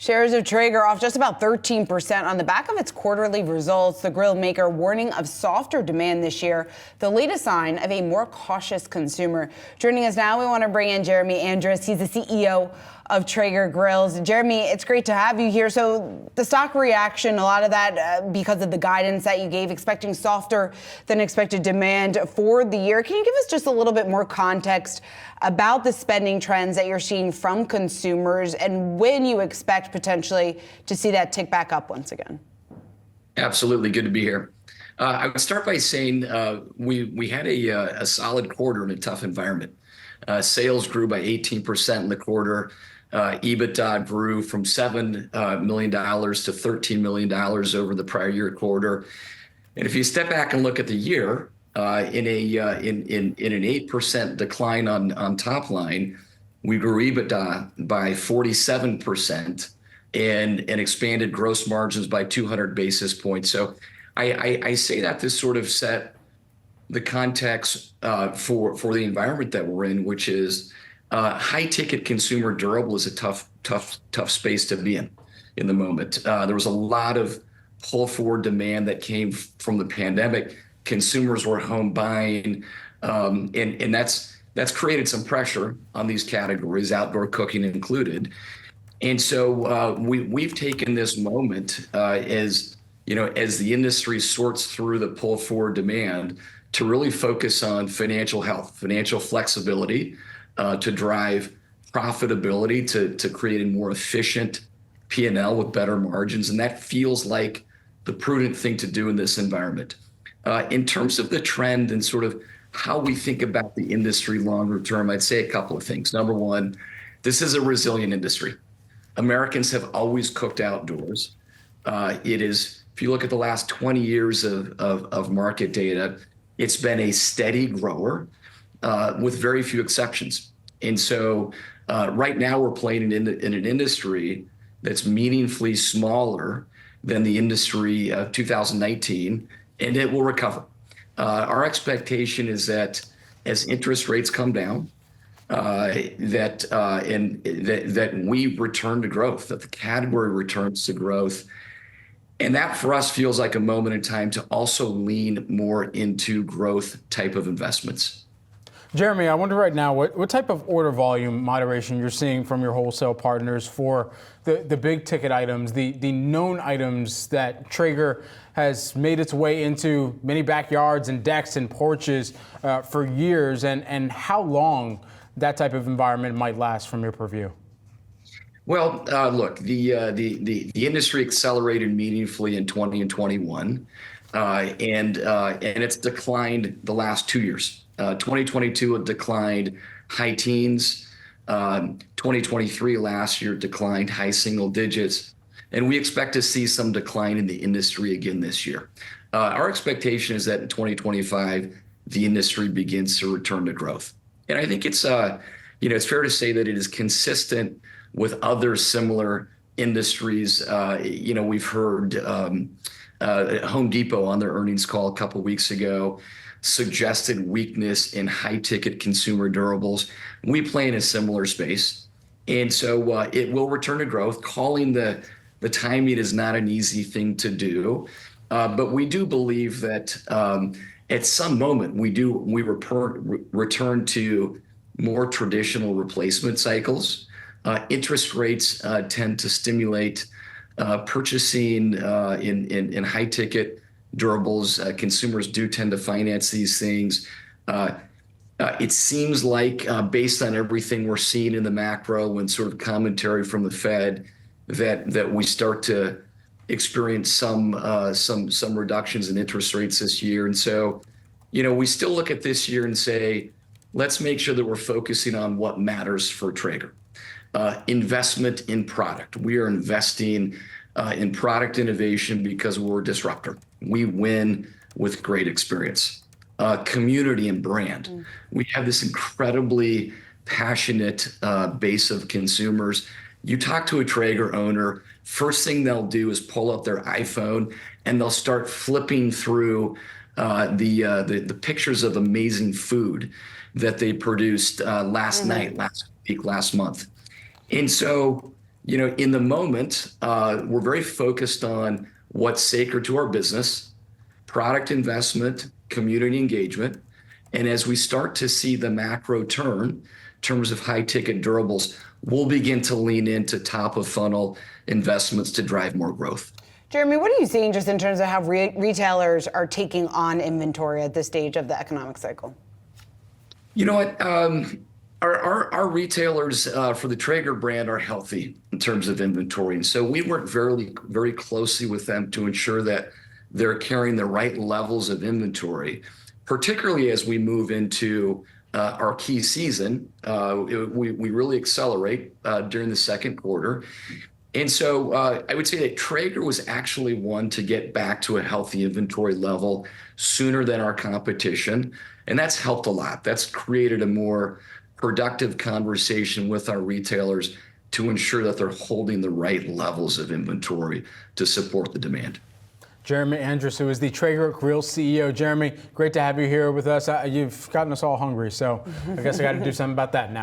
Shares of Traeger off just about 13% on the back of its quarterly results. The grill maker warning of softer demand this year, the latest sign of a more cautious consumer. Joining us now, we want to bring in Jeremy Andrus. He's the CEO of Traeger Grills. Jeremy, it's great to have you here. So the stock reaction, a lot of that because of the guidance that you gave, expecting softer than expected demand for the year. Can you give us just a little bit more context about the spending trends that you're seeing from consumers and when you expect potentially to see that tick back up once again? Absolutely. Good to be here. I would start by saying we had a solid quarter in a tough environment. Sales grew by 18% in the quarter. EBITDA grew from $7 million to $13 million over the prior year quarter. And if you step back and look at the year, in an 8% decline on top line, we grew EBITDA by 47% and expanded gross margins by 200 basis points. So I say that to sort of set the context for the environment that we're in, which is high ticket consumer durable is a tough space to be in the moment. There was a lot of pull forward demand that came from the pandemic. Consumers were home buying, and that's created some pressure on these categories, outdoor cooking included. And so we've taken this moment as the industry sorts through the pull forward demand to really focus on financial health, financial flexibility, to drive profitability, to create a more efficient P&L with better margins. And that feels like the prudent thing to do in this environment. In terms of the trend and sort of how we think about the industry longer term, I'd say a couple of things. Number one, this is a resilient industry. Americans have always cooked outdoors. It is, if you look at the last 20 years of market data, it's been a steady grower with very few exceptions. And so right now we're playing in an industry that's meaningfully smaller than the industry of 2019, and it will recover. Our expectation is that as interest rates come down, that we return to growth, that the category returns to growth. And that for us feels like a moment in time to also lean more into growth type of investments. Jeremy, I wonder right now what type of order volume moderation you're seeing from your wholesale partners for the big ticket items, the known items that Traeger has made its way into many backyards and decks and porches for years, and how long that type of environment might last from your purview? Well, look, the industry accelerated meaningfully in 20 and 21, and it's declined the last 2 years. 2022 it declined high teens. 2023 last year declined high single digits, and we expect to see some decline in the industry again this year. Our expectation is that in 2025 the industry begins to return to growth, and I think it's it's fair to say that it is consistent with other similar industries. We've heard Home Depot on their earnings call a couple weeks ago suggested weakness in high ticket consumer durables. We play in a similar space, and so it will return to growth. Calling the timing is not an easy thing to do, but we do believe that at some moment we return to more traditional replacement cycles. Interest rates tend to stimulate purchasing in high ticket durables. Consumers do tend to finance these things. It seems like based on everything we're seeing in the macro and sort of commentary from the Fed that we start to experience some reductions in interest rates this year. And so, we still look at this year and say, let's make sure that we're focusing on what matters for Traeger. Investment in product. We are investing in product innovation because we're a disruptor. We win with great experience. Community and brand. We have this incredibly passionate base of consumers. You talk to a Traeger owner, first thing they'll do is pull up their iPhone and they'll start flipping through the pictures of amazing food that they produced last night, last week, last month. And so In the moment, we're very focused on what's sacred to our business, product investment, community engagement. And as we start to see the macro turn in terms of high ticket durables, we'll begin to lean into top of funnel investments to drive more growth. Jeremy, what are you seeing just in terms of how retailers are taking on inventory at this stage of the economic cycle? You know what? Our retailers for the Traeger brand are healthy in terms of inventory. And so we work very closely with them to ensure that they're carrying the right levels of inventory, particularly as we move into our key season. We really accelerate during the second quarter. And so I would say that Traeger was actually one to get back to a healthy inventory level sooner than our competition. And that's helped a lot. That's created a more productive conversation with our retailers to ensure that they're holding the right levels of inventory to support the demand. Jeremy Andrus, who is the Traeger Grills CEO. Jeremy, great to have you here with us. You've gotten us all hungry, so I guess I got to do something about that now.